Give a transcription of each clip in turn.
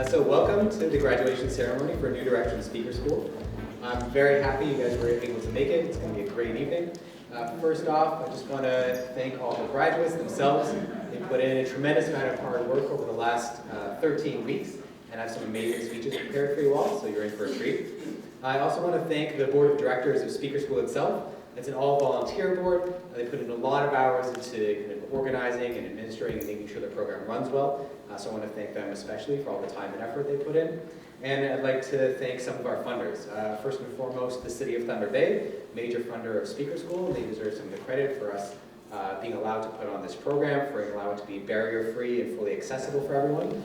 So welcome to the graduation ceremony for New Direction Speaker School. I'm very happy you guys were able to make it. It's going to be a great evening. First off, I just want to thank all the graduates themselves. They put in a tremendous amount of hard work over the last 13 weeks and have some amazing speeches prepared for you all, so you're in for a treat. I also want to thank the board of directors of Speaker School itself. It's an all-volunteer board. They put in a lot of hours into kind of organizing and administering and making sure the program runs well. So I want to thank them especially for all the time and effort they put in. And I'd like to thank some of our funders. First and foremost, the City of Thunder Bay, major funder of Speaker School. They deserve some of the credit for us being allowed to put on this program, for allowing it to be barrier-free and fully accessible for everyone.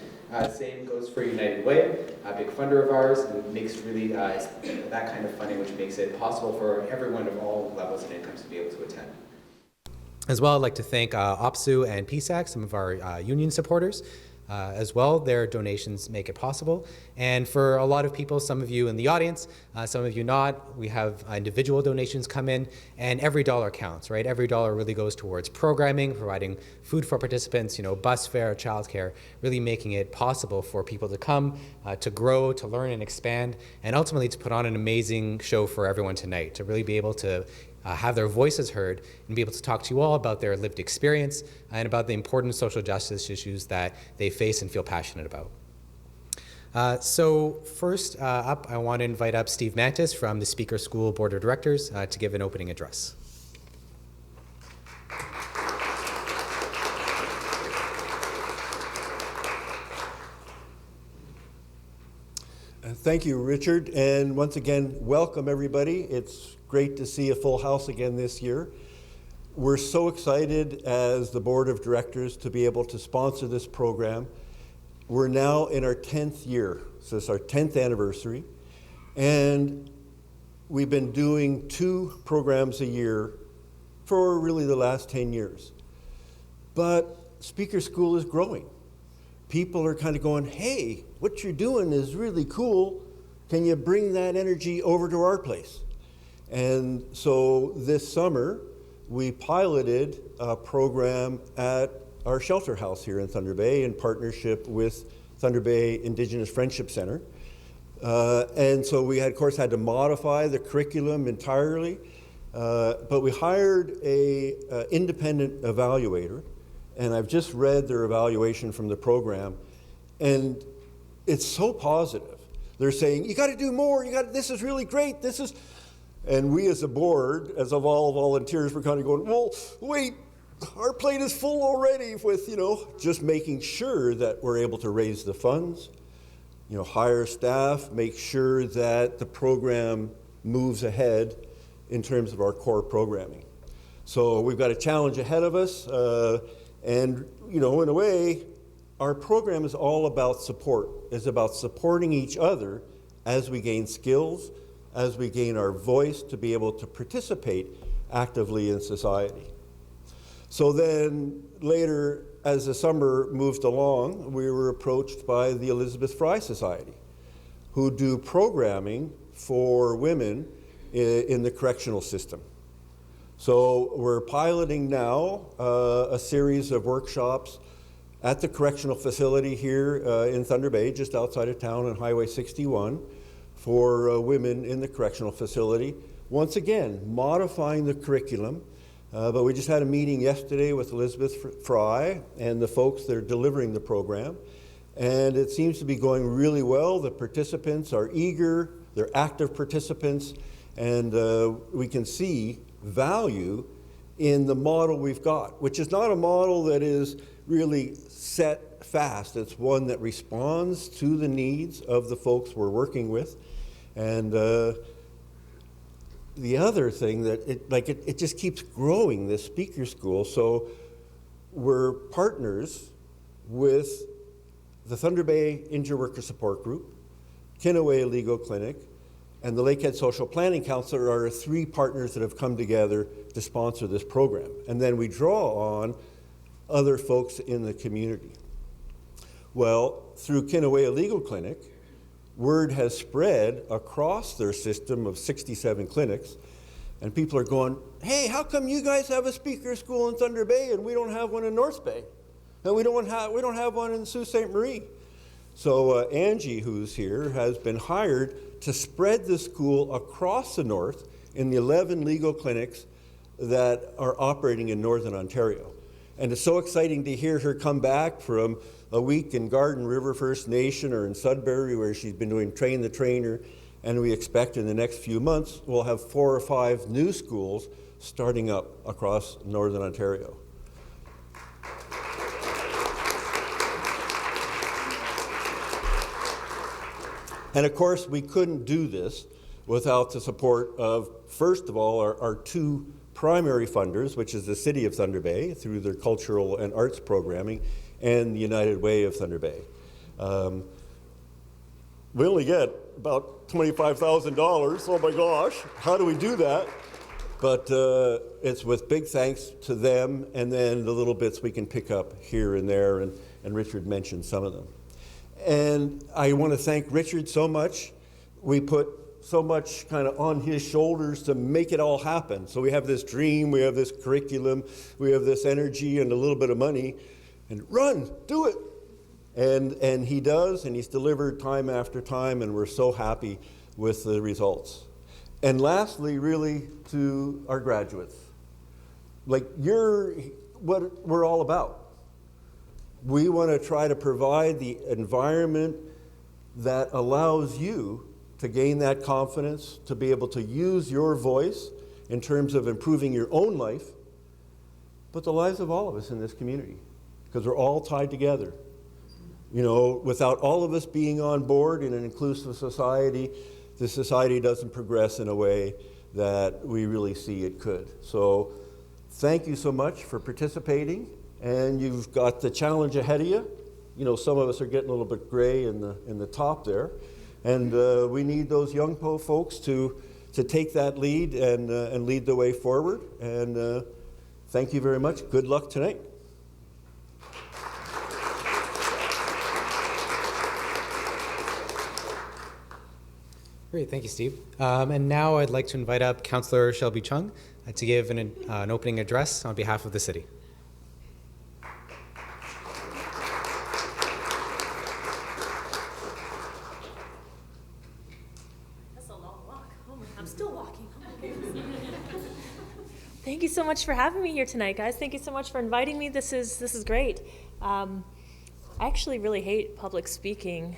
Same goes for United Way, a big funder of ours, and it makes really that kind of funding which makes it possible for everyone of all levels and incomes to be able to attend. As well, I'd like to thank OPSU and PSAC, some of our union supporters. As well, their donations make it possible. And for a lot of people, some of you in the audience, some of you not, we have individual donations come in, and every dollar counts, right? Every dollar really goes towards programming, providing food for participants, bus fare, childcare, really making it possible for people to come, to grow, to learn and expand, and ultimately to put on an amazing show for everyone tonight, to really be able to have their voices heard and be able to talk to you all about their lived experience and about the important social justice issues that they face and feel passionate about. So first up, I want to invite up Steve Mantis from the Speaker School Board of Directors to give an opening address. Thank you, Richard, and once again, welcome everybody. It's great to see a full house again this year. We're so excited as the Board of Directors to be able to sponsor this program. We're now in our 10th year, so it's our 10th anniversary, and we've been doing 2 programs a year for really the last 10 years. But Speaker School is growing. People are kind of going, hey, what you're doing is really cool. Can you bring that energy over to our place? And so this summer, we piloted a program at our shelter house here in Thunder Bay in partnership with Thunder Bay Indigenous Friendship Center. And so we had, of course, had to modify the curriculum entirely, but we hired a independent evaluator, and I've just read their evaluation from the program, and it's so positive. They're saying, you got to do more, this is really great, and we as a board, as of all volunteers, we're kind of going, well, wait, our plate is full already with, just making sure that we're able to raise the funds, hire staff, make sure that the program moves ahead in terms of our core programming. So we've got a challenge ahead of us. And, in a way, our program is all about support. It's about supporting each other as we gain skills, as we gain our voice to be able to participate actively in society. So then later, as the summer moved along, we were approached by the Elizabeth Fry Society, who do programming for women in the correctional system. So we're piloting now a series of workshops at the correctional facility here in Thunder Bay, just outside of town on Highway 61, for women in the correctional facility. Once again, modifying the curriculum, but we just had a meeting yesterday with Elizabeth Fry and the folks that are delivering the program, and it seems to be going really well. The participants are eager, they're active participants, and we can see value in the model we've got, which is not a model that is really set fast. It's one that responds to the needs of the folks we're working with. And the other thing that it just keeps growing, this Speaker School. So we're partners with the Thunder Bay Injured Worker Support Group, Kinaway Legal Clinic, and the Lakehead Social Planning Council are 3 partners that have come together to sponsor this program. And then we draw on other folks in the community. Well, through Kinaway Legal Clinic, word has spread across their system of 67 clinics, and people are going, hey, how come you guys have a Speaker School in Thunder Bay and we don't have one in North Bay? And we don't have one in Sault Ste. Marie. So Angie, who's here, has been hired to spread the school across the north in the 11 legal clinics that are operating in Northern Ontario. And it's so exciting to hear her come back from a week in Garden River First Nation or in Sudbury, where she's been doing Train the Trainer. And we expect in the next few months, we'll have 4 or 5 new schools starting up across Northern Ontario. And of course, we couldn't do this without the support of, first of all, our 2 primary funders, which is the City of Thunder Bay through their cultural and arts programming, and the United Way of Thunder Bay. We only get about $25,000. Oh my gosh, how do we do that? But it's with big thanks to them, and then the little bits we can pick up here and there, and Richard mentioned some of them. And I want to thank Richard so much. We put so much kind of on his shoulders to make it all happen. So we have this dream, we have this curriculum, we have this energy and a little bit of money, and run, do it. And he does, and he's delivered time after time, and we're so happy with the results. And lastly, really, to our graduates. Like, you're what we're all about. We want to try to provide the environment that allows you to gain that confidence, to be able to use your voice in terms of improving your own life, but the lives of all of us in this community, because we're all tied together. You know, without all of us being on board in an inclusive society, the society doesn't progress in a way that we really see it could. So thank you so much for participating, and you've got the challenge ahead of you. You know, some of us are getting a little bit gray in the top there, and we need those young folks to take that lead and lead the way forward. And thank you very much. Good luck tonight. Great, thank you, Steve. And now I'd like to invite up Councillor Shelby Chung to give an opening address on behalf of the city. That's a long walk. Oh my, I'm still walking. Oh my goodness. Thank you so much for having me here tonight, guys. Thank you so much for inviting me. This is great. I actually really hate public speaking.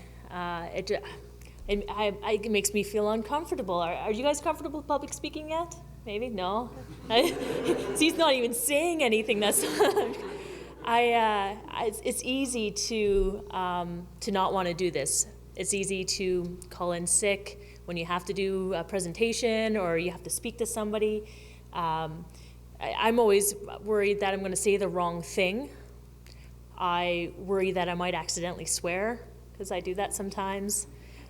It makes me feel uncomfortable. Are you guys comfortable with public speaking yet? Maybe? No? He's not even saying anything. It's easy to not want to do this. It's easy to call in sick when you have to do a presentation or you have to speak to somebody. I'm always worried that I'm going to say the wrong thing. I worry that I might accidentally swear, because I do that sometimes.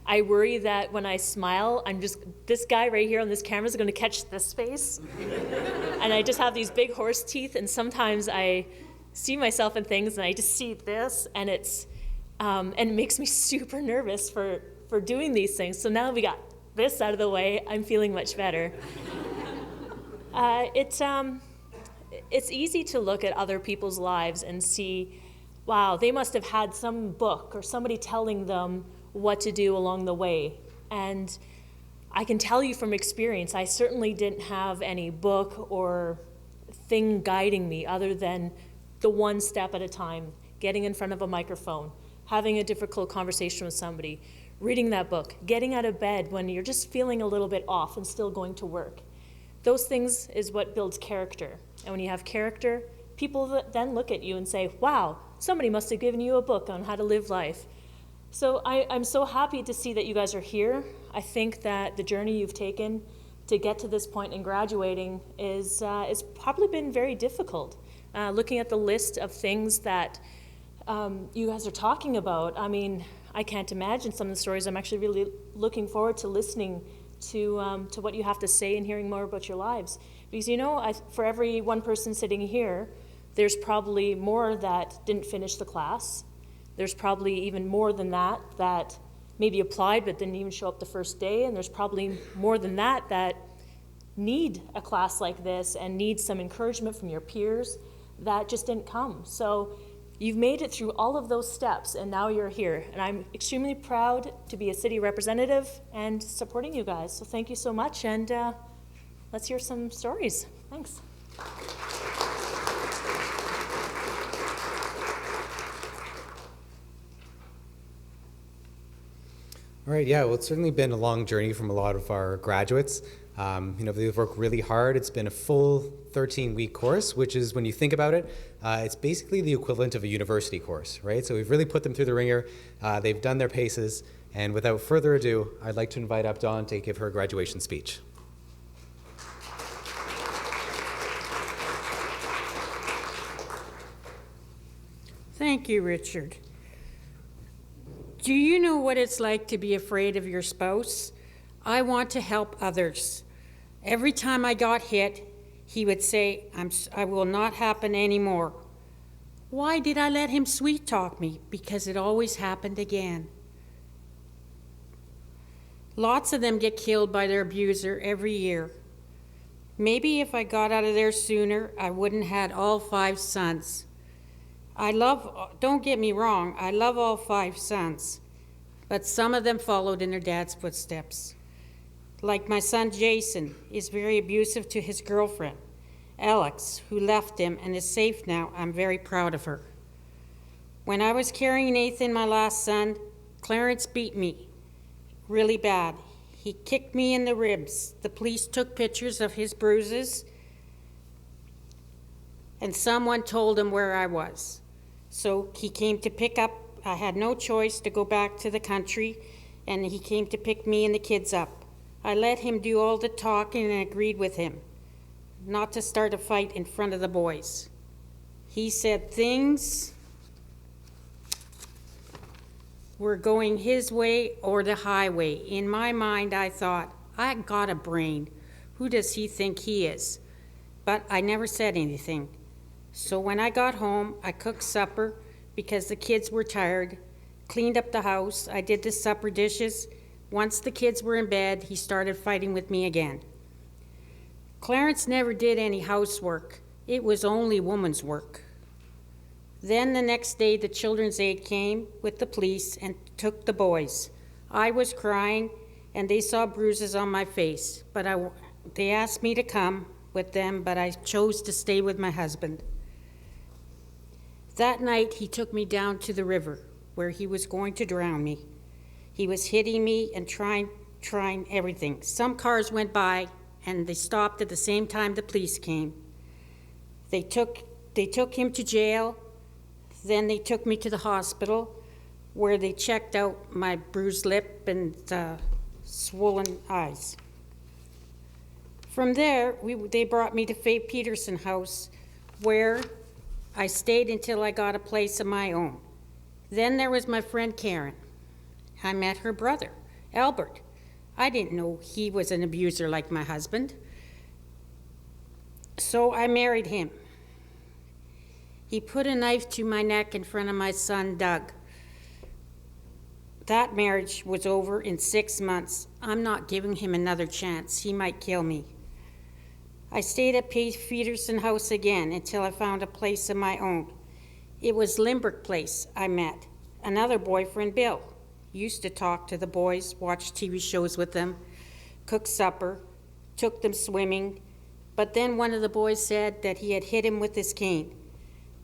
I worry that when I smile, this guy right here on this camera is going to catch this face. And I just have these big horse teeth, and sometimes I see myself in things and I just see this, and it makes me super nervous for doing these things. So now we got this out of the way, I'm feeling much better. It's easy to look at other people's lives and see, wow, they must have had some book or somebody telling them what to do along the way. And I can tell you from experience, I certainly didn't have any book or thing guiding me other than the one step at a time, getting in front of a microphone, having a difficult conversation with somebody, reading that book, getting out of bed when you're just feeling a little bit off and still going to work. Those things is what builds character. And when you have character, people then look at you and say, wow, somebody must have given you a book on how to live life. So I'm so happy to see that you guys are here. I think that the journey you've taken to get to this point in graduating is probably been very difficult. Looking at the list of things that you guys are talking about, I mean, I can't imagine some of the stories. I'm actually really looking forward to listening to what you have to say and hearing more about your lives. Because, you know, for every one person sitting here, there's probably more that didn't finish the class. There's probably even more than that maybe applied but didn't even show up the first day. And there's probably more than that need a class like this and need some encouragement from your peers that just didn't come. So You've made it through all of those steps, and now you're here. And I'm extremely proud to be a city representative and supporting you guys. So thank you so much, and let's hear some stories. Thanks. All right, yeah, well, it's certainly been a long journey from a lot of our graduates. They've worked really hard. It's been a full 13-week course, which is, when you think about it, it's basically the equivalent of a university course, right? So we've really put them through the ringer. They've done their paces. And without further ado, I'd like to invite up Dawn to give her graduation speech. Thank you, Richard. Do you know what it's like to be afraid of your spouse? I want to help others. Every time I got hit, he would say, I will not happen anymore. Why did I let him sweet talk me? Because it always happened again. Lots of them get killed by their abuser every year. Maybe if I got out of there sooner, I wouldn't had all 5 sons. Don't get me wrong, I love all 5 sons, but some of them followed in their dad's footsteps. Like my son Jason is very abusive to his girlfriend, Alex, who left him and is safe now. I'm very proud of her. When I was carrying Nathan, my last son, Clarence beat me really bad. He kicked me in the ribs. The police took pictures of his bruises, and someone told him where I was. So he came to pick up. I had no choice to go back to the country, and he came to pick me and the kids up. I let him do all the talking and agreed with him not to start a fight in front of the boys. He said things were going his way or the highway. In my mind, I thought, I got a brain. Who does he think he is? But I never said anything. So when I got home, I cooked supper because the kids were tired, cleaned up the house, I did the supper dishes. Once the kids were in bed, he started fighting with me again. Clarence never did any housework. It was only woman's work. Then the next day, the children's aid came with the police and took the boys. I was crying, and they saw bruises on my face, but they asked me to come with them, but I chose to stay with my husband. That night, he took me down to the river where he was going to drown me. He was hitting me and trying everything. Some cars went by, and they stopped at the same time the police came. They took him to jail. Then they took me to the hospital where they checked out my bruised lip and swollen eyes. From there, they brought me to Faye Peterson House, where I stayed until I got a place of my own. Then there was my friend Karen. I met her brother, Albert. I didn't know he was an abuser like my husband. So I married him. He put a knife to my neck in front of my son, Doug. That marriage was over in 6 months. I'm not giving him another chance. He might kill me. I stayed at Peterson House again until I found a place of my own. It was Limbrick Place I met. Another boyfriend, Bill. Used to talk to the boys, watch TV shows with them, cook supper, took them swimming. But then one of the boys said that he had hit him with his cane.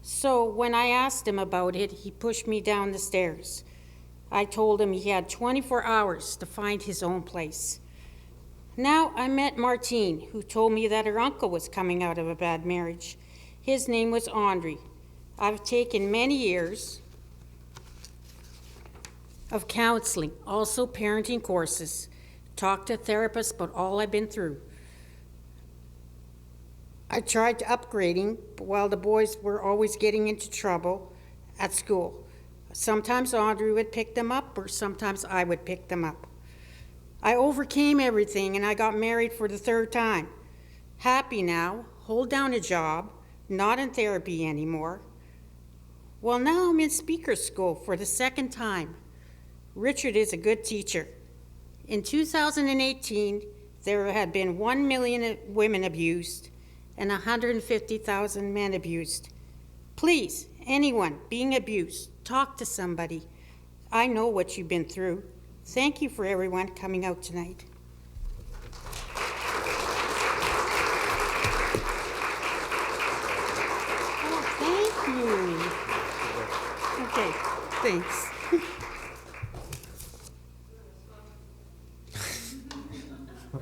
So when I asked him about it, he pushed me down the stairs. I told him he had 24 hours to find his own place. Now I met Martine, who told me that her uncle was coming out of a bad marriage. His name was Andre. I've taken many years of counseling, also parenting courses, talked to therapists about all I've been through. I tried upgrading while the boys were always getting into trouble at school. Sometimes Andre would pick them up, or sometimes I would pick them up. I overcame everything, and I got married for the 3rd time. Happy now, hold down a job, not in therapy anymore. Well, now I'm in speaker school for the 2nd time. Richard is a good teacher. In 2018, there had been 1 million women abused and 150,000 men abused. Please, anyone being abused, talk to somebody. I know what you've been through. Thank you for everyone coming out tonight. Oh, thank you. Okay, thanks.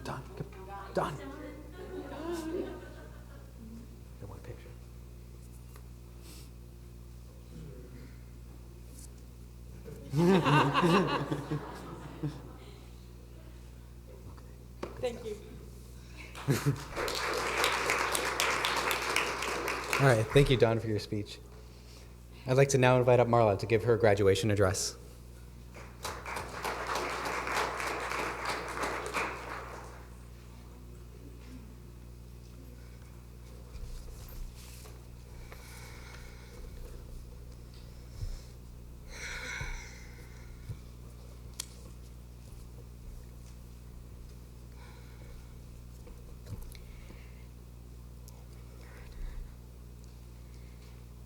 Don, come. Don. I want a picture. Thank you. All right, thank you, Don, for your speech. I'd like to now invite up Marla to give her graduation address.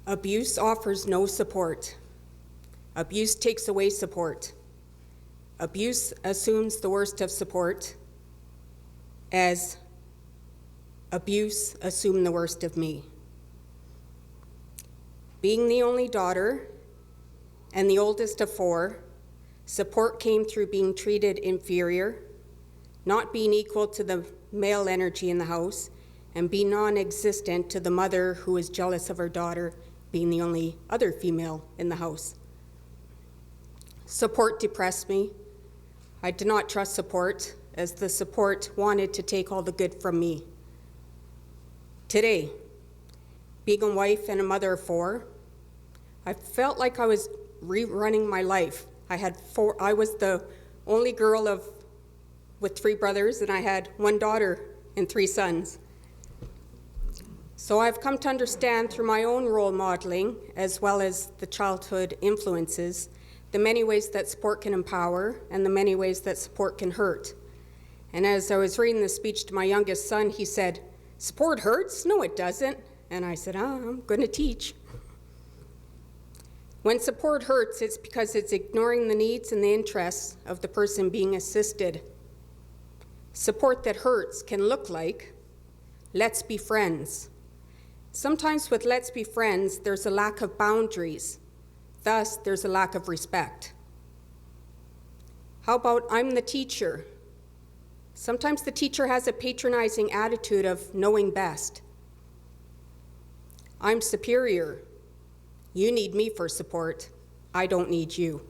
Abuse offers no support. Abuse takes away support. Abuse assumes the worst of support, as abuse assumed the worst of me. Being the only daughter and the oldest of 4, support came through being treated inferior, not being equal to the male energy in the house, and being non-existent to the mother who was jealous of her daughter being the only other female in the house. Support depressed me. I did not trust support, as the support wanted to take all the good from me. Today, being a wife and a mother of 4, I felt like I was rerunning my life. I was the only girl with 3 brothers, and I had 1 daughter and 3 sons. So I've come to understand through my own role modeling, as well as the childhood influences, the many ways that support can empower and the many ways that support can hurt. And as I was reading the speech to my youngest son, he said, "Support hurts? No, it doesn't." And I said, I'm going to teach. When support hurts, it's because it's ignoring the needs and the interests of the person being assisted. Support that hurts can look like, let's be friends. Sometimes with let's be friends, there's a lack of boundaries. Thus, there's a lack of respect. How about I'm the teacher? Sometimes the teacher has a patronizing attitude of knowing best. I'm superior. You need me for support. I don't need you.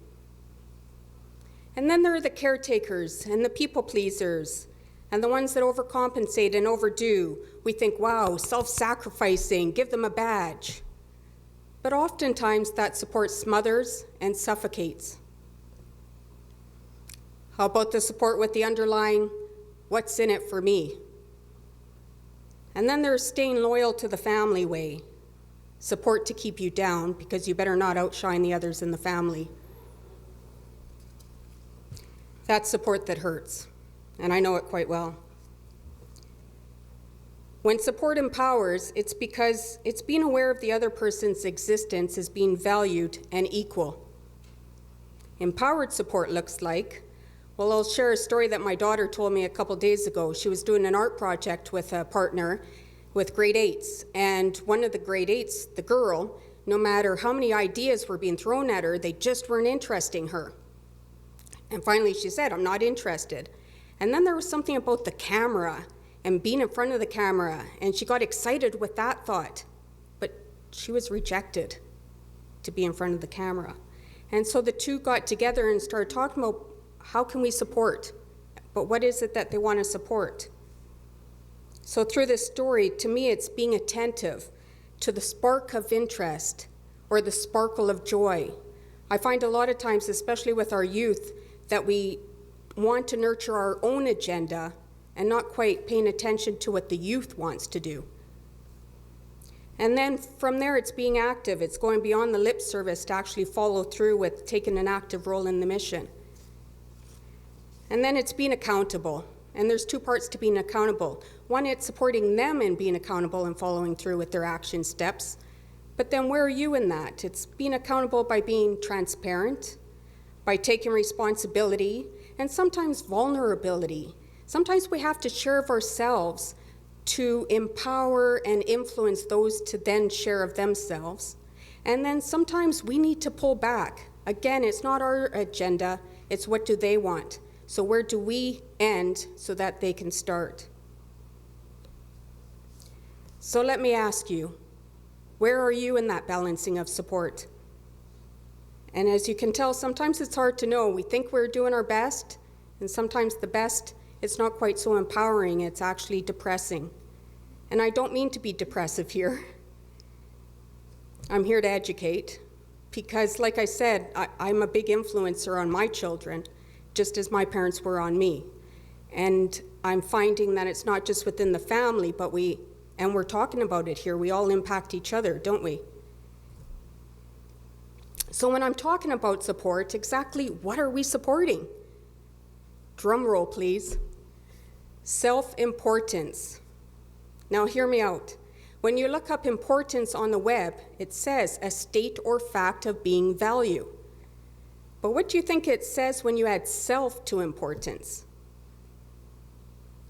And then there are the caretakers and the people pleasers and the ones that overcompensate and overdo. We think, wow, self-sacrificing, give them a badge. But oftentimes that support smothers and suffocates. How about the support with the underlying, what's in it for me? And then there's staying loyal to the family way. Support to keep you down because you better not outshine the others in the family. That's support that hurts, and I know it quite well. When support empowers, it's because it's being aware of the other person's existence as being valued and equal. Empowered support looks like, well, I'll share a story that my daughter told me a couple days ago. She was doing an art project with a partner with grade 8s, and one of the grade 8s, the girl, no matter how many ideas were being thrown at her, they just weren't interesting her. And finally she said, I'm not interested. And then there was something about the camera and being in front of the camera, and she got excited with that thought, but she was rejected to be in front of the camera. And so the two got together and started talking about how can we support, but what is it that they want to support? So through this story, to me, it's being attentive to the spark of interest or the sparkle of joy. I find a lot of times, especially with our youth, that we want to nurture our own agenda and not quite paying attention to what the youth wants to do. And then from there, it's being active. It's going beyond the lip service to actually follow through with taking an active role in the mission. And then it's being accountable. And there's 2 parts to being accountable. One, it's supporting them in being accountable and following through with their action steps. But then where are you in that? It's being accountable by being transparent, by taking responsibility, and sometimes vulnerability. Sometimes we have to share of ourselves to empower and influence those to then share of themselves. And then sometimes we need to pull back. Again, it's not our agenda, it's what do they want. So where do we end so that they can start? So let me ask you, where are you in that balancing of support? And as you can tell, sometimes it's hard to know. We think we're doing our best, and sometimes the best, it's not quite so empowering, it's actually depressing. And I don't mean to be depressive here. I'm here to educate, because like I said, I'm a big influencer on my children, just as my parents were on me. And I'm finding that it's not just within the family, but we're talking about it here, we all impact each other, don't we? So when I'm talking about support, exactly what are we supporting? Drum roll, please. Self-importance. Now hear me out. When you look up importance on the web, it says a state or fact of being value. But what do you think it says when you add self to importance?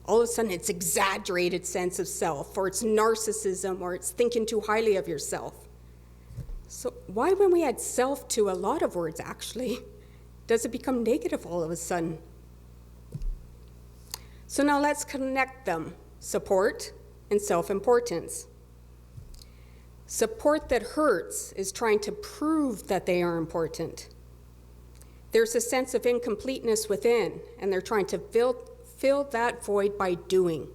All of a sudden it's exaggerated sense of self, or it's narcissism, or it's thinking too highly of yourself. So why when we add self to a lot of words actually, does it become negative all of a sudden? So now let's connect them, support and self-importance. Support that hurts is trying to prove that they are important. There's a sense of incompleteness within, and they're trying to fill that void by doing.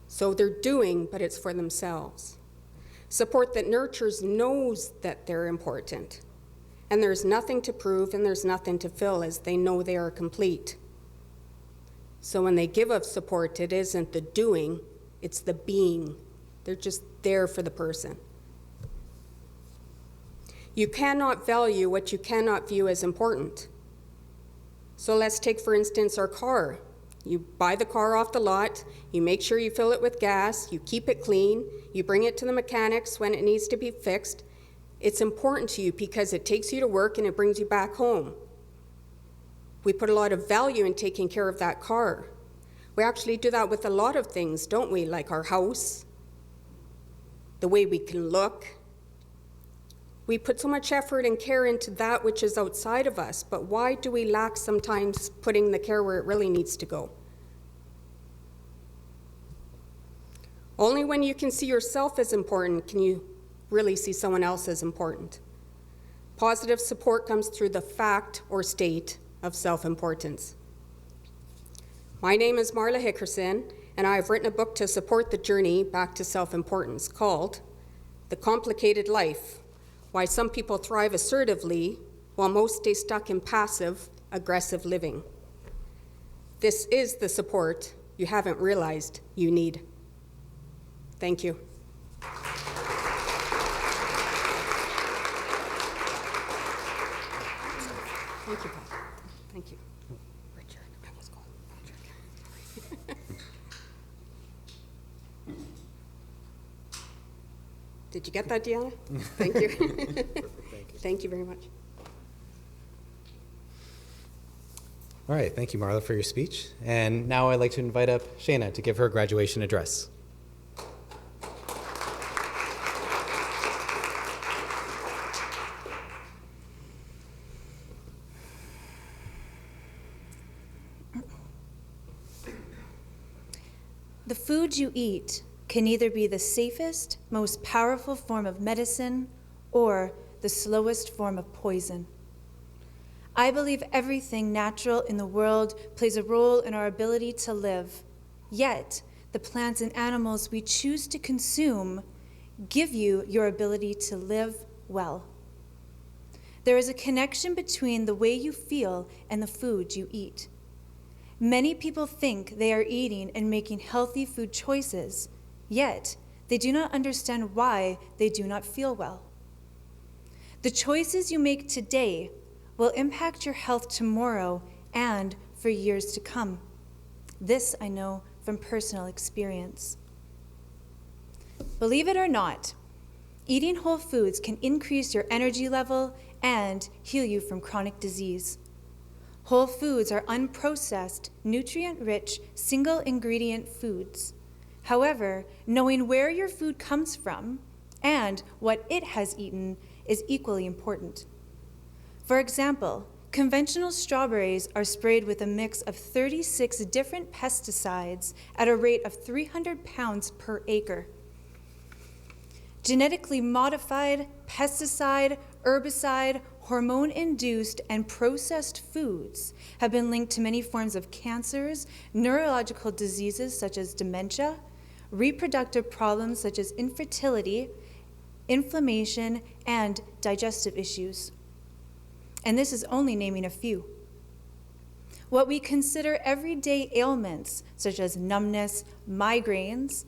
So they're doing, but it's for themselves. Support that nurtures knows that they're important, and there's nothing to prove and there's nothing to fill, as they know they are complete. So when they give of support, it isn't the doing, it's the being. They're just there for the person. You cannot value what you cannot view as important. So let's take, for instance, our car. You buy the car off the lot, you make sure you fill it with gas, you keep it clean, you bring it to the mechanics when it needs to be fixed. It's important to you because it takes you to work and it brings you back home. We put a lot of value in taking care of that car. We actually do that with a lot of things, don't we? Like our house, the way we can look. We put so much effort and care into that which is outside of us, but why do we lack sometimes putting the care where it really needs to go? Only when you can see yourself as important can you really see someone else as important. Positive support comes through the fact or state of self-importance. My name is Marla Hickerson, and I have written a book to support the journey back to self-importance called The Complicated Life: Why Some People Thrive Assertively While Most Stay Stuck in Passive, Aggressive Living. This is the support you haven't realized you need. Thank you. Thank you, Paul. Thank you. Richard, I was going. Did you get that, Deanna? Thank you. Thank you very much. All right, thank you, Marla, for your speech. And now I'd like to invite up Shayna to give her graduation address. The food you eat can either be the safest, most powerful form of medicine or the slowest form of poison. I believe everything natural in the world plays a role in our ability to live. Yet, the plants and animals we choose to consume give you your ability to live well. There is a connection between the way you feel and the food you eat. Many people think they are eating and making healthy food choices, yet they do not understand why they do not feel well. The choices you make today will impact your health tomorrow and for years to come. This I know from personal experience. Believe it or not, Eating whole foods can increase your energy level and heal you from chronic disease. Whole foods are unprocessed, nutrient-rich, single-ingredient foods. However, knowing where your food comes from and what it has eaten is equally important. For example, conventional strawberries are sprayed with a mix of 36 different pesticides at a rate of 300 pounds per acre. Genetically modified, pesticide, herbicide, hormone-induced, and processed foods have been linked to many forms of cancers, neurological diseases such as dementia, reproductive problems such as infertility, inflammation, and digestive issues. And this is only naming a few. What we consider everyday ailments, such as numbness, migraines,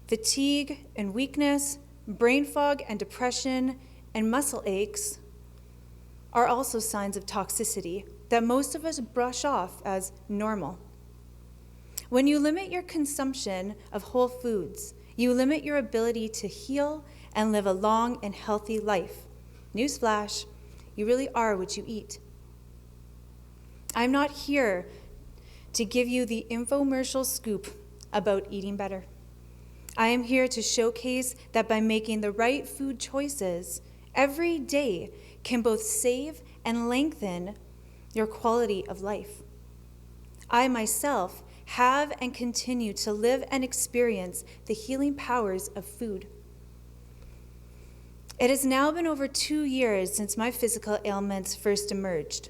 fatigue and weakness, brain fog and depression, and muscle aches, are also signs of toxicity that most of us brush off as normal. When you limit your consumption of whole foods, you limit your ability to heal and live a long and healthy life. Newsflash, you really are what you eat. I'm not here to give you the infomercial scoop about eating better. I am here to showcase that by making the right food choices every day can both save and lengthen your quality of life. I myself have and continue to live and experience the healing powers of food. It has now been over 2 years since my physical ailments first emerged.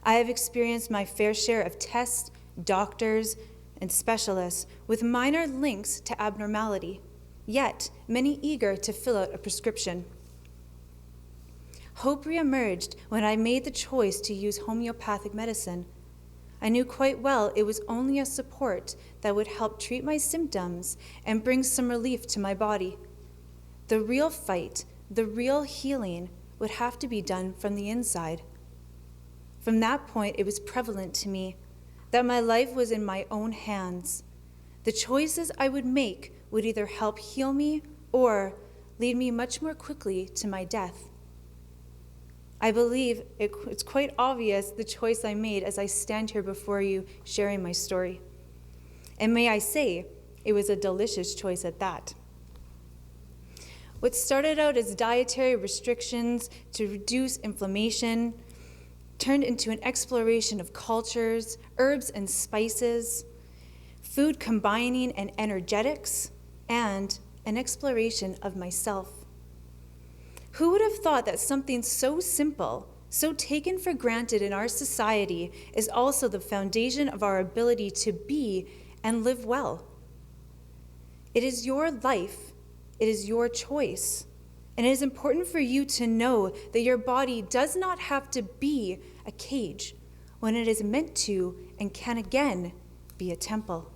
I have experienced my fair share of tests, doctors, and specialists with minor links to abnormality, yet many eager to fill out a prescription. Hope reemerged when I made the choice to use homeopathic medicine. I knew quite well it was only a support that would help treat my symptoms and bring some relief to my body. The real fight, the real healing, would have to be done from the inside. From that point, it was prevalent to me that my life was in my own hands. The choices I would make would either help heal me or lead me much more quickly to my death. I believe it's quite obvious the choice I made as I stand here before you sharing my story. And may I say, it was a delicious choice at that. What started out as dietary restrictions to reduce inflammation turned into an exploration of cultures, herbs and spices, food combining and energetics, and an exploration of myself. Who would have thought that something so simple, so taken for granted in our society, is also the foundation of our ability to be and live well? It is your life, it is your choice, and it is important for you to know that your body does not have to be a cage when it is meant to and can again be a temple.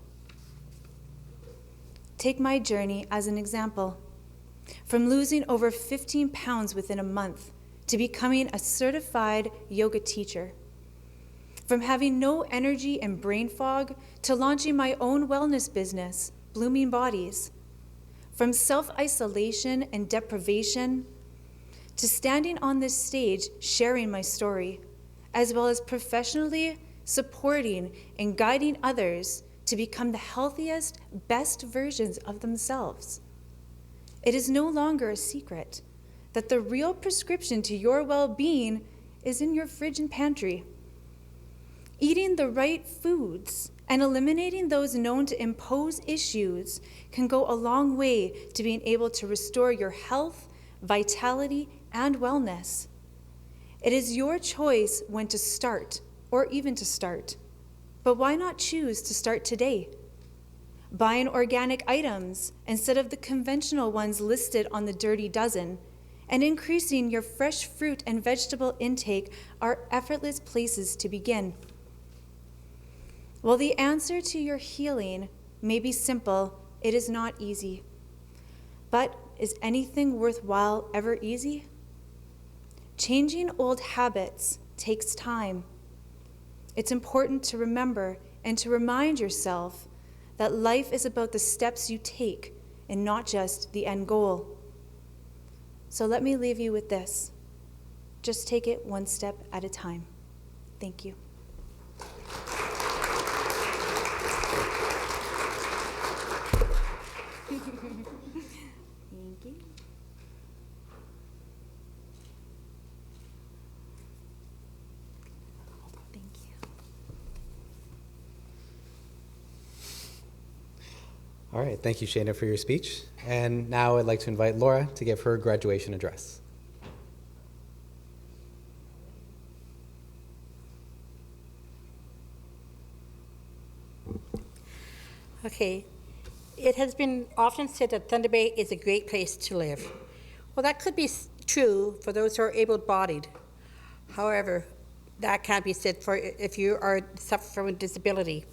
Take my journey as an example. From losing over 15 pounds within a month to becoming a certified yoga teacher. From having no energy and brain fog to launching my own wellness business, Blooming Bodies. From self-isolation and deprivation to standing on this stage sharing my story, as well as professionally supporting and guiding others to become the healthiest, best versions of themselves. It is no longer a secret that the real prescription to your well-being is in your fridge and pantry. Eating the right foods and eliminating those known to impose issues can go a long way to being able to restore your health, vitality, and wellness. It is your choice when to start, or even to start. But why not choose to start today? Buying organic items instead of the conventional ones listed on the dirty dozen, and increasing your fresh fruit and vegetable intake are effortless places to begin. While the answer to your healing may be simple, it is not easy. But is anything worthwhile ever easy? Changing old habits takes time. It's important to remember and to remind yourself that life is about the steps you take and not just the end goal. So let me leave you with this. Just take it one step at a time. Thank you. Thank you. Thank you. All right, thank you, Shayna, for your speech. And now I'd like to invite Laura to give her graduation address. Okay. It has been often said that Thunder Bay is a great place to live. Well, that could be true for those who are able-bodied. However, that can't be said for if you are suffering from a disability.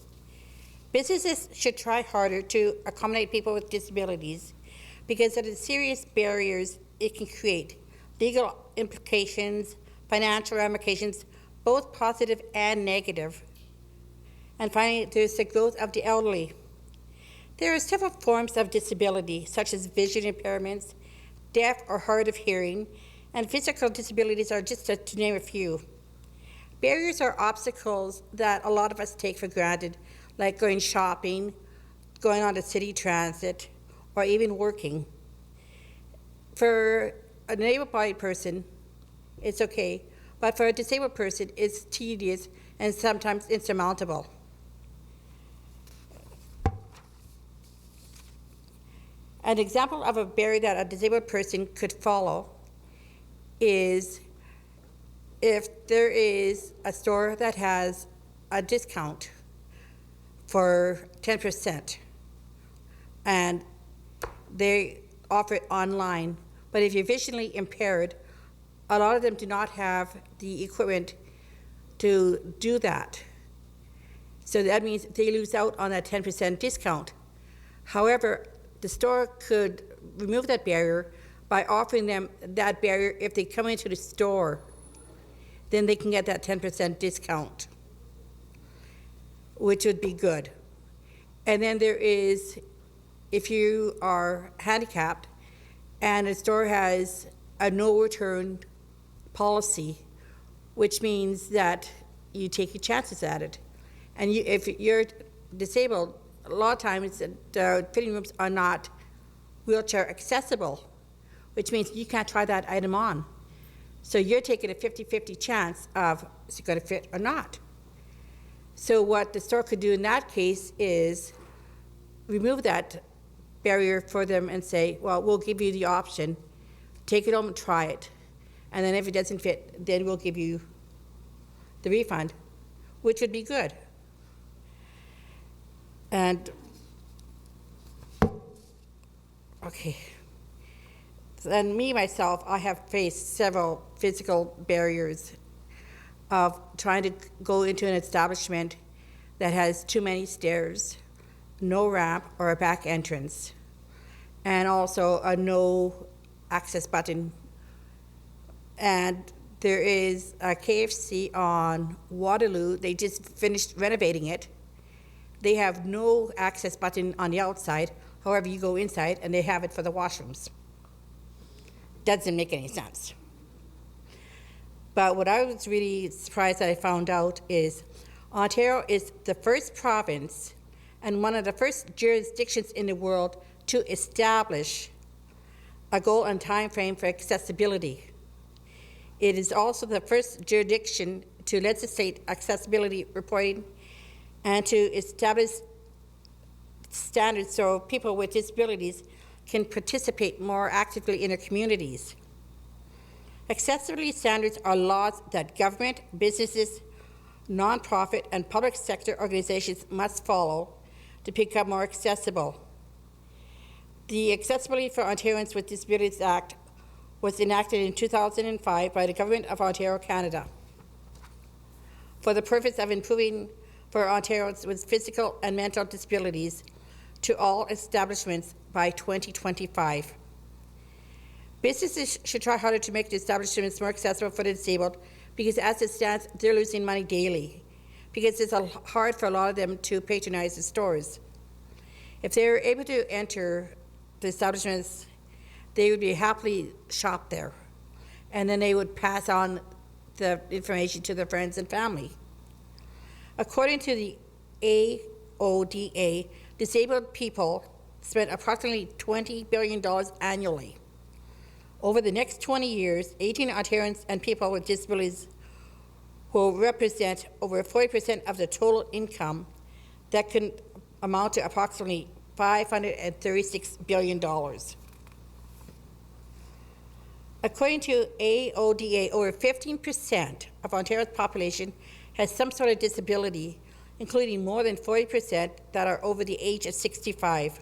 Businesses should try harder to accommodate people with disabilities because of the serious barriers it can create, legal implications, financial ramifications, both positive and negative. And finally, there's the growth of the elderly. There are several forms of disability, such as vision impairments, deaf or hard of hearing, and physical disabilities are just to name a few. Barriers are obstacles that a lot of us take for granted, like going shopping, going on to city transit, or even working. For an able-bodied person, it's okay, but for a disabled person, it's tedious and sometimes insurmountable. An example of a barrier that a disabled person could follow is if there is a store that has a discount for 10% and they offer it online, but if you're visually impaired, a lot of them do not have the equipment to do that. So that means they lose out on that 10% discount. However, the store could remove that barrier by offering them that barrier. If they come into the store, then they can get that 10% discount, which would be good. And then there is, if you are handicapped and a store has a no return policy, which means that you take your chances at it. And if you're disabled, a lot of times the fitting rooms are not wheelchair accessible, which means you can't try that item on. So you're taking a 50-50 chance of is it going to fit or not. So what the store could do in that case is remove that barrier for them and say, well, we'll give you the option, take it home and try it. And then if it doesn't fit, then we'll give you the refund, which would be good. And, okay. And me, myself, I have faced several physical barriers of trying to go into an establishment that has too many stairs, no ramp or a back entrance, and also a no access button. And there is a KFC on Waterloo. They just finished renovating it. They have no access button on the outside. However, you go inside and they have it for the washrooms. Doesn't make any sense. But what I was really surprised that I found out is Ontario is the first province and one of the first jurisdictions in the world to establish a goal and time frame for accessibility. It is also the first jurisdiction to legislate accessibility reporting and to establish standards so people with disabilities can participate more actively in their communities. Accessibility standards are laws that government, businesses, nonprofit, and public sector organizations must follow to become more accessible. The Accessibility for Ontarians with Disabilities Act was enacted in 2005 by the Government of Ontario, Canada, for the purpose of improving for Ontarians with physical and mental disabilities to all establishments by 2025. Businesses should try harder to make the establishments more accessible for the disabled because as it stands, they're losing money daily because it's hard for a lot of them to patronize the stores. If they're able to enter the establishments they would be happily shop there. And then they would pass on the information to their friends and family. According to the AODA, disabled people spend approximately $20 billion annually. Over the next 20 years, 18 Ontarians and people with disabilities will represent over 40% of the total income that can amount to approximately $536 billion. According to AODA, over 15% of Ontario's population has some sort of disability, including more than 40% that are over the age of 65,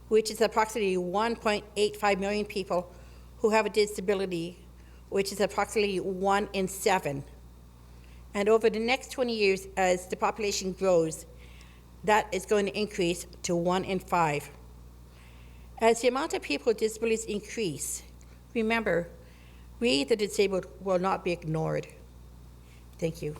which is approximately 1.85 million people who have a disability, which is approximately 1 in 7. And over the next 20 years, as the population grows, that is going to increase to 1 in 5. As the amount of people with disabilities increase, remember, we, the disabled, will not be ignored. Thank you.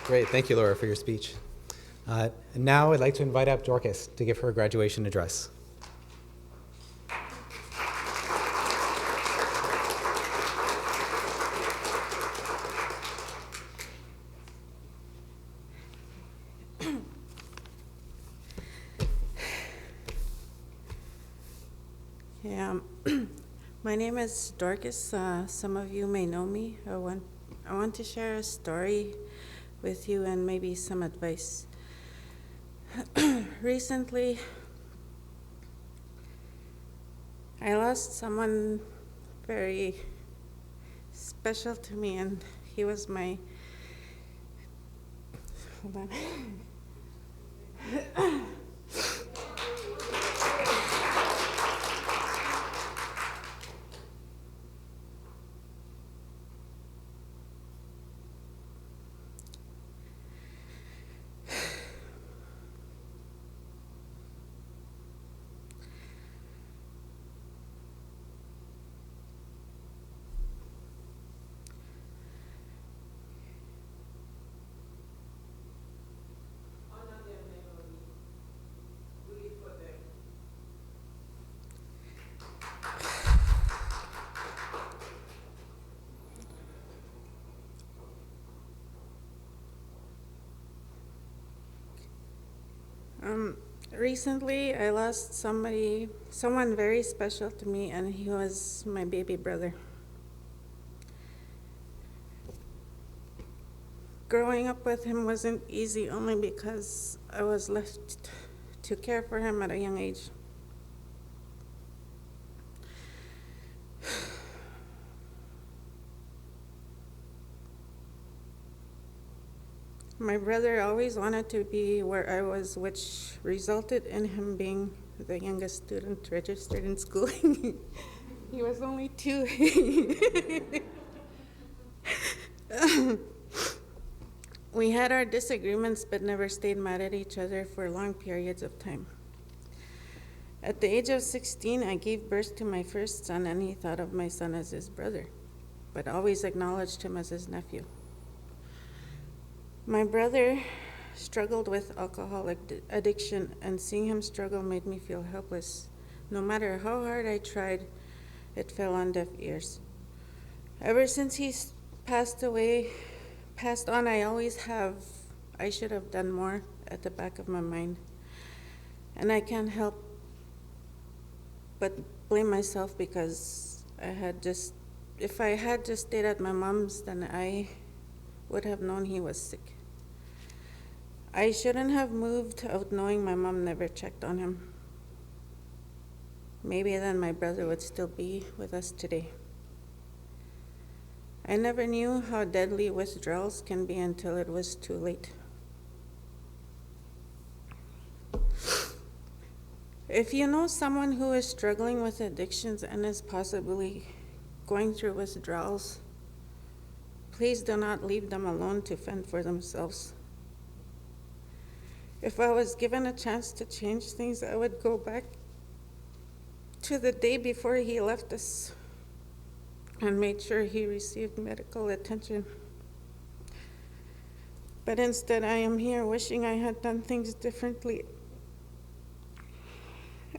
Great, thank you, Laura, for your speech. And now I'd like to invite up Dorcas to give her graduation address. Yeah, my name is Dorcas. Some of you may know me. I want to share a story with you and maybe some advice. Recently, I lost someone very special to me, and he was my, hold on. Recently, I lost someone very special to me, and he was my baby brother. Growing up with him wasn't easy, only because I was left to care for him at a young age. My brother always wanted to be where I was, which resulted in him being the youngest student registered in school. He was only 2. We had our disagreements, but never stayed mad at each other for long periods of time. At the age of 16, I gave birth to my first son, and he thought of my son as his brother, but always acknowledged him as his nephew. My brother struggled with alcohol addiction, and seeing him struggle made me feel helpless. No matter how hard I tried, it fell on deaf ears. Ever since he passed on, I always have, I should have done more at the back of my mind. And I can't help but blame myself, because if I had just stayed at my mom's, then I would have known he was sick. I shouldn't have moved out knowing my mom never checked on him. Maybe then my brother would still be with us today. I never knew how deadly withdrawals can be until it was too late. If you know someone who is struggling with addictions and is possibly going through withdrawals, please do not leave them alone to fend for themselves. If I was given a chance to change things, I would go back to the day before he left us and made sure he received medical attention. But instead, I am here wishing I had done things differently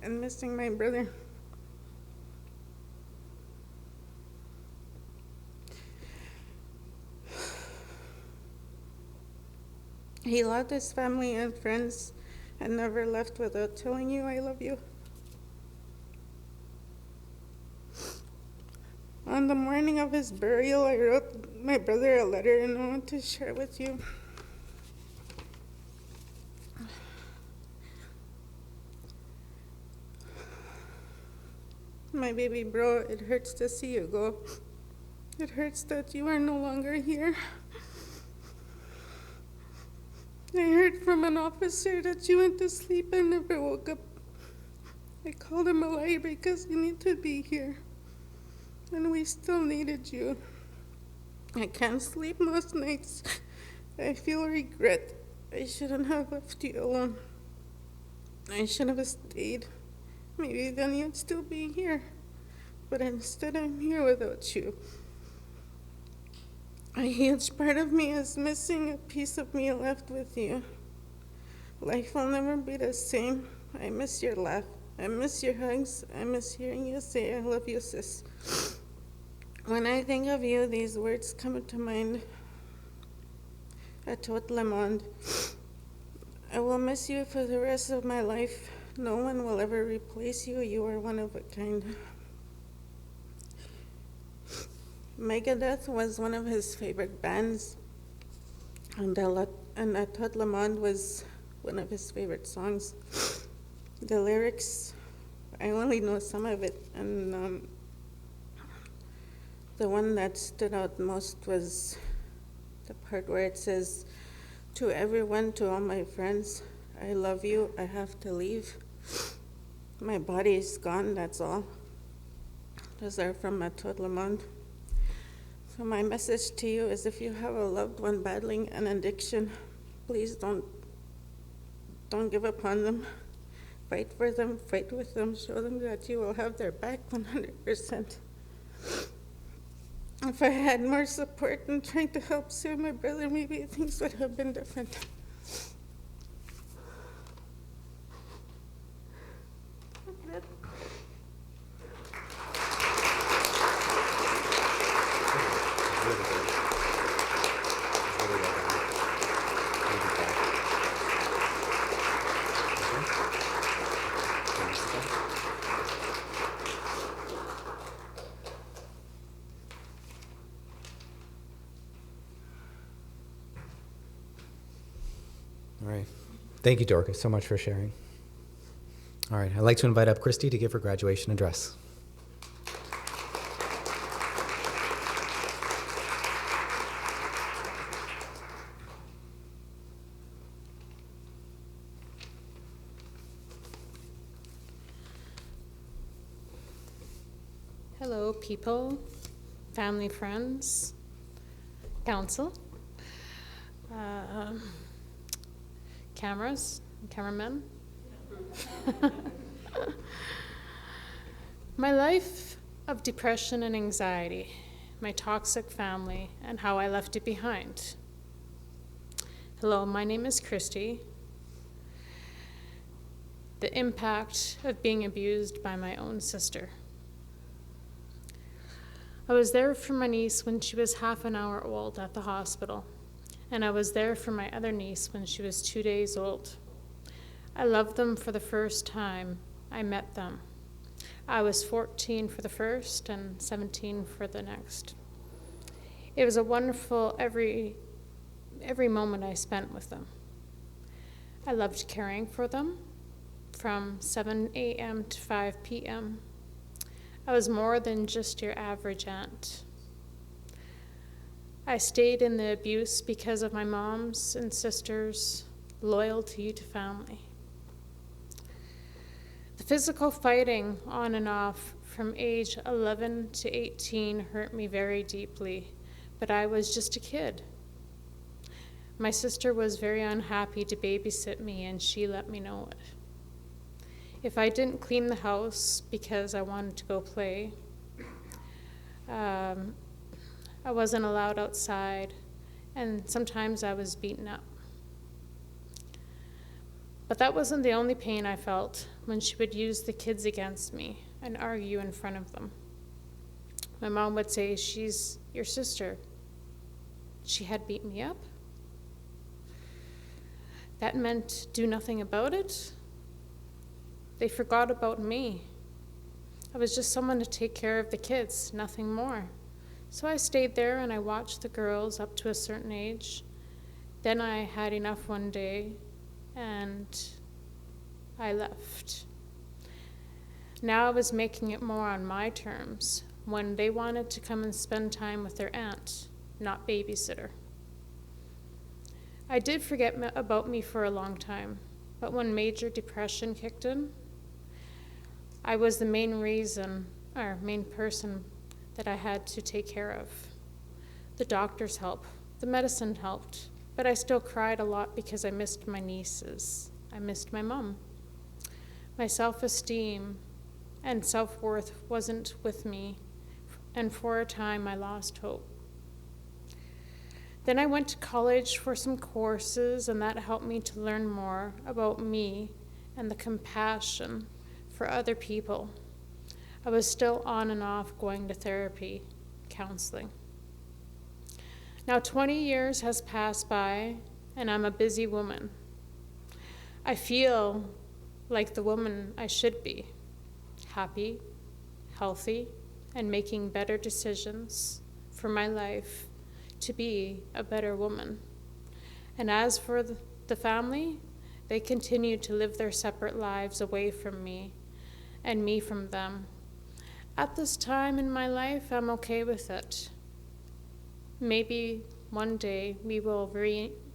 and missing my brother. He loved his family and friends and never left without telling you I love you. On the morning of his burial, I wrote my brother a letter and I want to share with you. My baby bro, it hurts to see you go. It hurts that you are no longer here. I heard from an officer that you went to sleep and never woke up. I called him a liar because you need to be here. And we still needed you. I can't sleep most nights. I feel regret. I shouldn't have left you alone. I should have stayed. Maybe then you'd still be here. But instead, I'm here without you. A huge part of me is missing a piece of me left with you. Life will never be the same. I miss your laugh. I miss your hugs. I miss hearing you say, I love you, sis. When I think of you, these words come to mind. À tout le monde. I will miss you for the rest of my life. No one will ever replace you. You are one of a kind. Megadeth was one of his favorite bands, and À tout le monde was one of his favorite songs. The lyrics, I only know some of it, and the one that stood out most was the part where it says, to everyone, to all my friends, I love you, I have to leave. My body is gone, that's all. Those are from À tout le monde. So my message to you is if you have a loved one battling an addiction, please don't give up on them. Fight for them, fight with them, show them that you will have their back 100%. If I had more support and tried to help save my brother, maybe things would have been different. All right. Thank you, Dorcas, so much for sharing. All right, I'd like to invite up Christy to give her graduation address. Hello, people, family, friends, council, cameras, cameramen. My life of depression and anxiety, my toxic family, and how I left it behind. Hello, my name is Christy. The impact of being abused by my own sister. I was there for my niece when she was half an hour old at the hospital, and I was there for my other niece when she was 2 days old. I loved them for the first time I met them. I was 14 for the first and 17 for the next. It was a wonderful every moment I spent with them. I loved caring for them from 7 a.m. to 5 p.m. I was more than just your average aunt. I stayed in the abuse because of my mom's and sister's loyalty to family. The physical fighting on and off from age 11 to 18 hurt me very deeply, but I was just a kid. My sister was very unhappy to babysit me, and she let me know it. If I didn't clean the house because I wanted to go play, I wasn't allowed outside, and sometimes I was beaten up. But that wasn't the only pain I felt when she would use the kids against me and argue in front of them. My mom would say, "She's your sister. She had beat me up." That meant do nothing about it. They forgot about me. I was just someone to take care of the kids, nothing more. So I stayed there and I watched the girls up to a certain age. Then I had enough one day and I left. Now I was making it more on my terms when they wanted to come and spend time with their aunt, not babysitter. I did forget about me for a long time, but when major depression kicked in, I was the main person that I had to take care of. The doctors helped, the medicine helped, but I still cried a lot because I missed my nieces. I missed my mom. My self-esteem and self-worth wasn't with me, and for a time I lost hope. Then I went to college for some courses, and that helped me to learn more about me and the compassion for other people. I was still on and off going to therapy, counseling. Now 20 years has passed by, and I'm a busy woman. I feel like the woman I should be, happy, healthy, and making better decisions for my life to be a better woman. And as for the family, they continue to live their separate lives away from me and me from them. At this time in my life, I'm okay with it. Maybe one day we will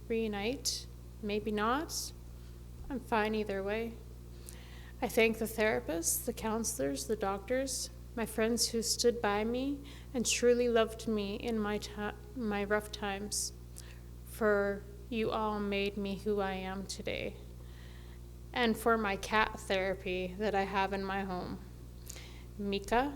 reunite, maybe not. I'm fine either way. I thank the therapists, the counselors, the doctors, my friends who stood by me and truly loved me in my rough times, for you all made me who I am today. And for my cat therapy that I have in my home, Mika,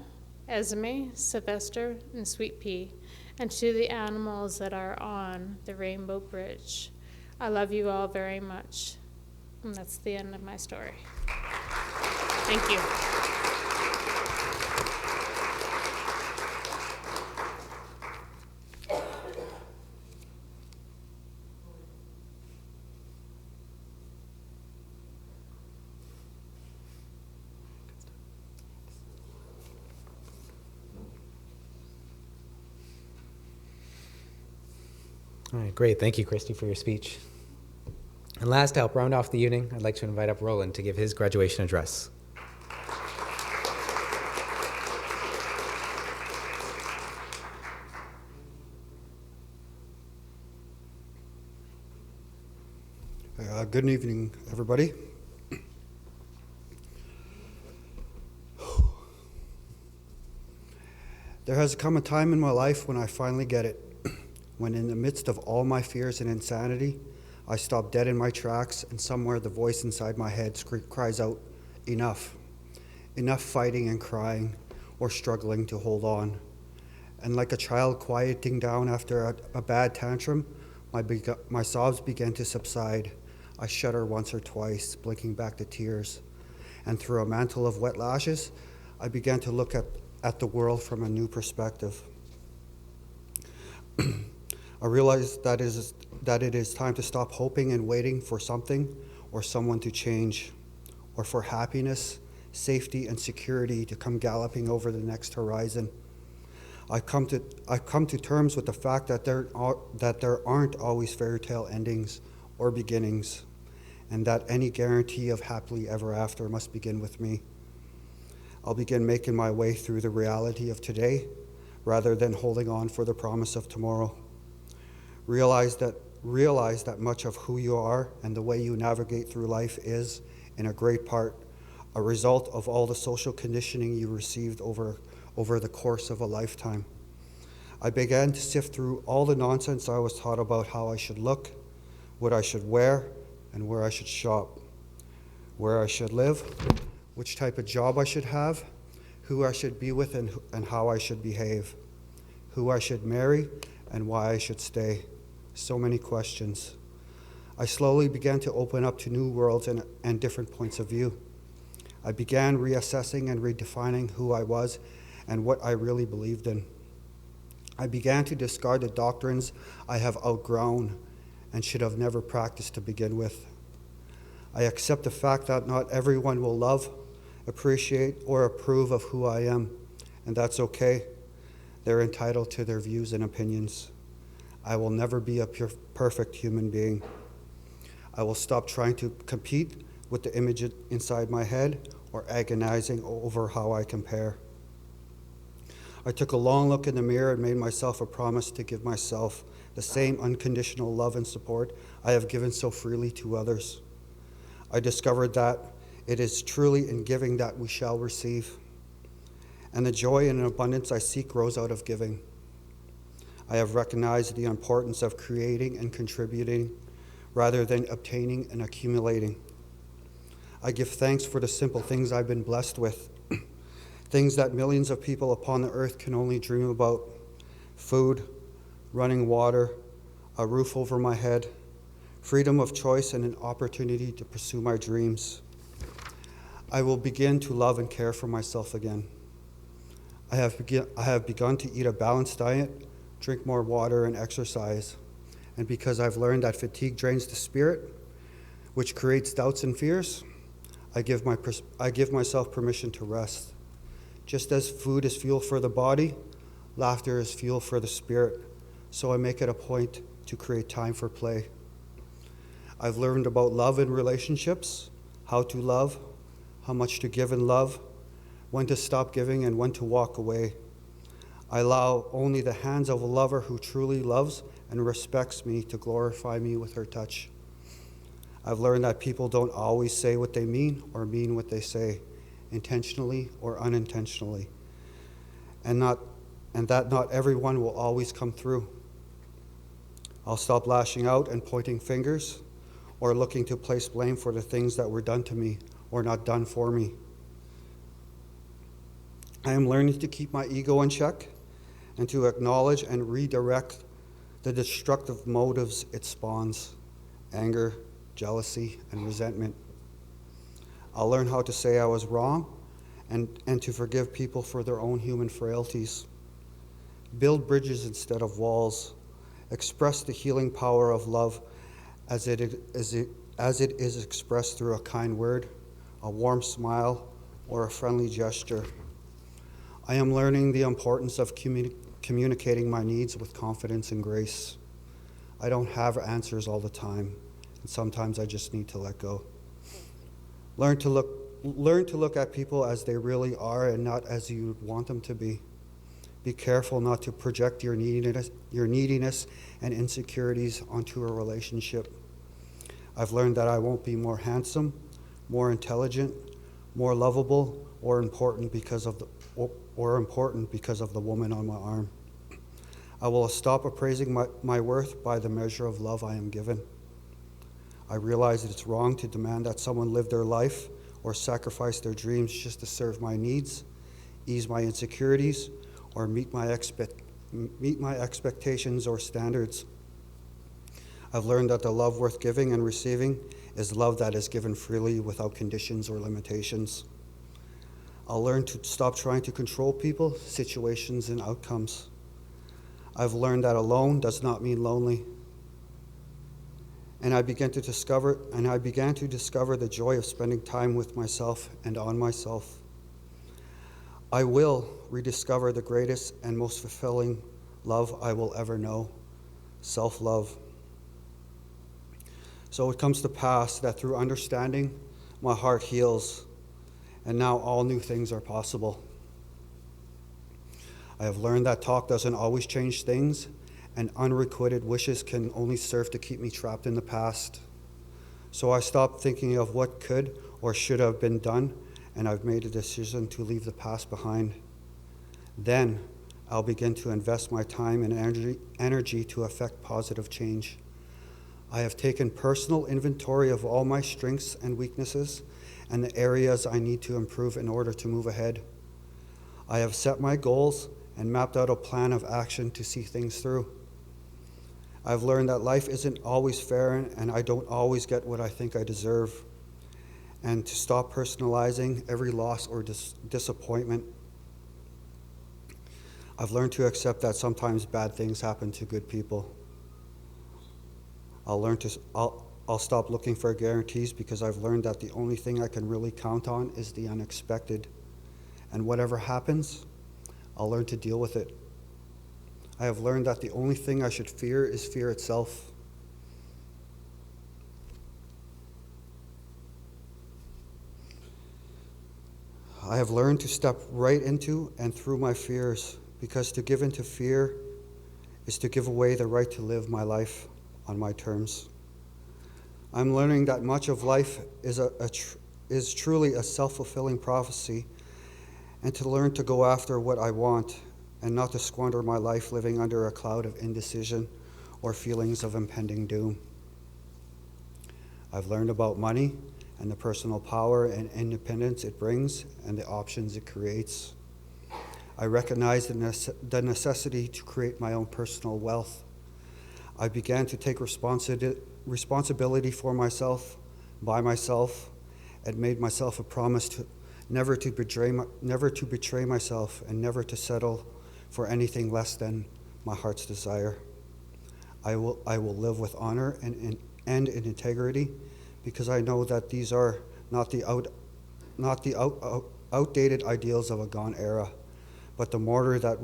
Esme, Sylvester, and Sweet Pea, and to the animals that are on the Rainbow Bridge. I love you all very much. And that's the end of my story. Thank you. All right, great. Thank you, Christy, for your speech. And last, to help round off the evening, I'd like to invite up Roland to give his graduation address. Good evening, everybody. There has come a time in my life when I finally get it. When in the midst of all my fears and insanity, I stop dead in my tracks, and somewhere the voice inside my head cries out, enough. Enough fighting and crying or struggling to hold on. And like a child quieting down after a bad tantrum, my sobs began to subside. I shudder once or twice, blinking back the tears. And through a mantle of wet lashes, I began to look at the world from a new perspective. I realized that it is time to stop hoping and waiting for something or someone to change, or for happiness, safety, and security to come galloping over the next horizon. I've come to terms with the fact that there aren't always fairy tale endings or beginnings, and that any guarantee of happily ever after must begin with me. I'll begin making my way through the reality of today rather than holding on for the promise of tomorrow. Realize that much of who you are and the way you navigate through life is, in a great part, a result of all the social conditioning you received over the course of a lifetime. I began to sift through all the nonsense I was taught about how I should look, what I should wear, and where I should shop, where I should live, which type of job I should have, who I should be with and how I should behave, who I should marry and why I should stay. So many questions. I slowly began to open up to new worlds and different points of view. I began reassessing and redefining who I was and what I really believed in. I began to discard the doctrines I have outgrown and should have never practiced to begin with. I accept the fact that not everyone will love, appreciate, or approve of who I am, and that's okay. They're entitled to their views and opinions. I will never be a perfect human being. I will stop trying to compete with the image inside my head or agonizing over how I compare. I took a long look in the mirror and made myself a promise to give myself the same unconditional love and support I have given so freely to others. I discovered that it is truly in giving that we shall receive, and the joy and abundance I seek grows out of giving. I have recognized the importance of creating and contributing rather than obtaining and accumulating. I give thanks for the simple things I've been blessed with, things that millions of people upon the earth can only dream about: food, running water, a roof over my head, freedom of choice, and an opportunity to pursue my dreams. I will begin to love and care for myself again. I have begun to eat a balanced diet, drink more water, and exercise. And because I've learned that fatigue drains the spirit, which creates doubts and fears, I give myself permission to rest. Just as food is fuel for the body, laughter is fuel for the spirit. So I make it a point to create time for play. I've learned about love in relationships, how to love, how much to give in love, when to stop giving and when to walk away. I allow only the hands of a lover who truly loves and respects me to glorify me with her touch. I've learned that people don't always say what they mean or mean what they say, intentionally or unintentionally, and that not everyone will always come through. I'll stop lashing out and pointing fingers or looking to place blame for the things that were done to me or not done for me. I am learning to keep my ego in check and to acknowledge and redirect the destructive motives it spawns: anger, jealousy, and resentment. I'll learn how to say I was wrong and to forgive people for their own human frailties. Build bridges instead of walls. Express the healing power of love as it is expressed through a kind word, a warm smile, or a friendly gesture. I am learning the importance of communicating my needs with confidence and grace. I don't have answers all the time, and sometimes I just need to let go. Learn to look at people as they really are and not as you want them to be. Be careful not to project your neediness and insecurities onto a relationship. I've learned that I won't be more handsome, more intelligent, more lovable, or important because of the woman on my arm. I will stop appraising my worth by the measure of love I am given. I realize that it's wrong to demand that someone live their life or sacrifice their dreams just to serve my needs, ease my insecurities, or meet my expectations or standards. I've learned that the love worth giving and receiving is love that is given freely without conditions or limitations. I'll learn to stop trying to control people, situations, and outcomes. I've learned that alone does not mean lonely. And I began to discover the joy of spending time with myself and on myself. I will rediscover the greatest and most fulfilling love I will ever know: self-love. So it comes to pass that through understanding, my heart heals, and now all new things are possible. I have learned that talk doesn't always change things, and unrequited wishes can only serve to keep me trapped in the past. So I stopped thinking of what could or should have been done and I've made a decision to leave the past behind. Then I'll begin to invest my time and energy to affect positive change. I have taken personal inventory of all my strengths and weaknesses and the areas I need to improve in order to move ahead. I have set my goals and mapped out a plan of action to see things through. I've learned that life isn't always fair and I don't always get what I think I deserve, and to stop personalizing every loss or disappointment. I've learned to accept that sometimes bad things happen to good people. I'll stop looking for guarantees because I've learned that the only thing I can really count on is the unexpected. And whatever happens, I'll learn to deal with it. I have learned that the only thing I should fear is fear itself. I have learned to step right into and through my fears, because to give in to fear is to give away the right to live my life on my terms. I'm learning that much of life is truly a self-fulfilling prophecy, and to learn to go after what I want and not to squander my life living under a cloud of indecision or feelings of impending doom. I've learned about money and the personal power and independence it brings and the options it creates. I recognize the necessity to create my own personal wealth. I began to take responsibility for myself, by myself, and made myself a promise to never to betray myself and never to settle for anything less than my heart's desire. I will live with honor and in integrity, because I know that these are not the outdated ideals of a gone era, but the mortar that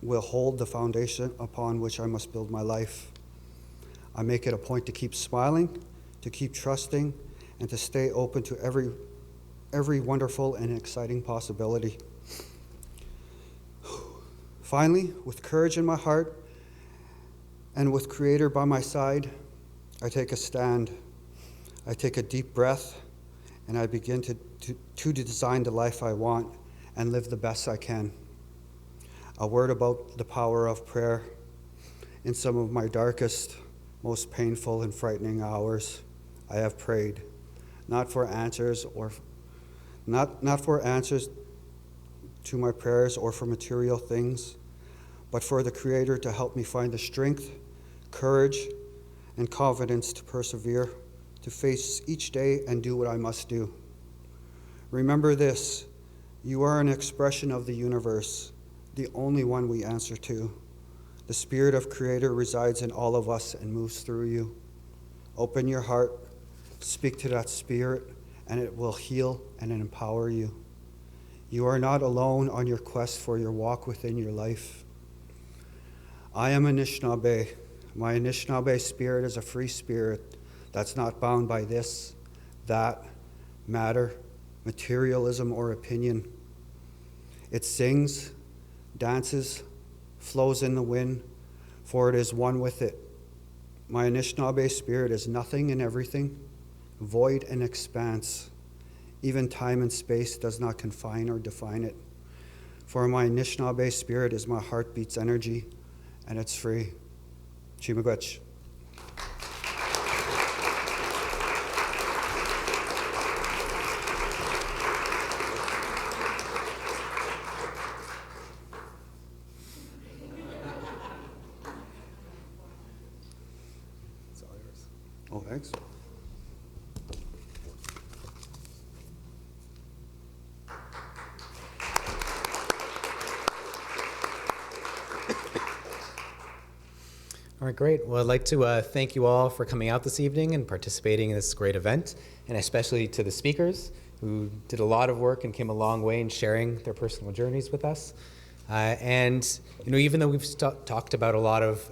will hold the foundation upon which I must build my life. I make it a point to keep smiling, to keep trusting, and to stay open to every wonderful and exciting possibility. Finally, with courage in my heart and with Creator by my side, I take a stand. I take a deep breath, and I begin to design the life I want and live the best I can. A word about the power of prayer. In some of my darkest, most painful and frightening hours, I have prayed, not for answers to my prayers or for material things, but for the Creator to help me find the strength, courage, and confidence to persevere, to face each day and do what I must do. Remember this: you are an expression of the universe, the only one we answer to. The Spirit of Creator resides in all of us and moves through you. Open your heart, speak to that Spirit, and it will heal and empower you. You are not alone on your quest for your walk within your life. I am Anishinaabe. My Anishinaabe spirit is a free spirit that's not bound by this, that, matter, materialism, or opinion. It sings, dances, flows in the wind, for it is one with it. My Anishinaabe spirit is nothing and everything, void and expanse. Even time and space does not confine or define it. For my Anishinaabe spirit is my heartbeat's energy, and it's free. Chimagwech. It's all yours. Oh, thanks. All right, great. Well, I'd like to thank you all for coming out this evening and participating in this great event, and especially to the speakers who did a lot of work and came a long way in sharing their personal journeys with us. And even though we've talked about a lot of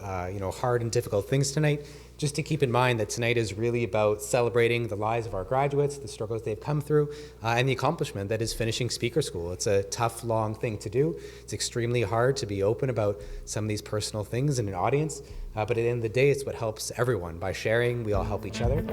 hard and difficult things tonight, just to keep in mind that tonight is really about celebrating the lives of our graduates, the struggles they've come through, and the accomplishment that is finishing speaker school. It's a tough, long thing to do. It's extremely hard to be open about some of these personal things in an audience, but at the end of the day, it's what helps everyone. By sharing, we all help each other.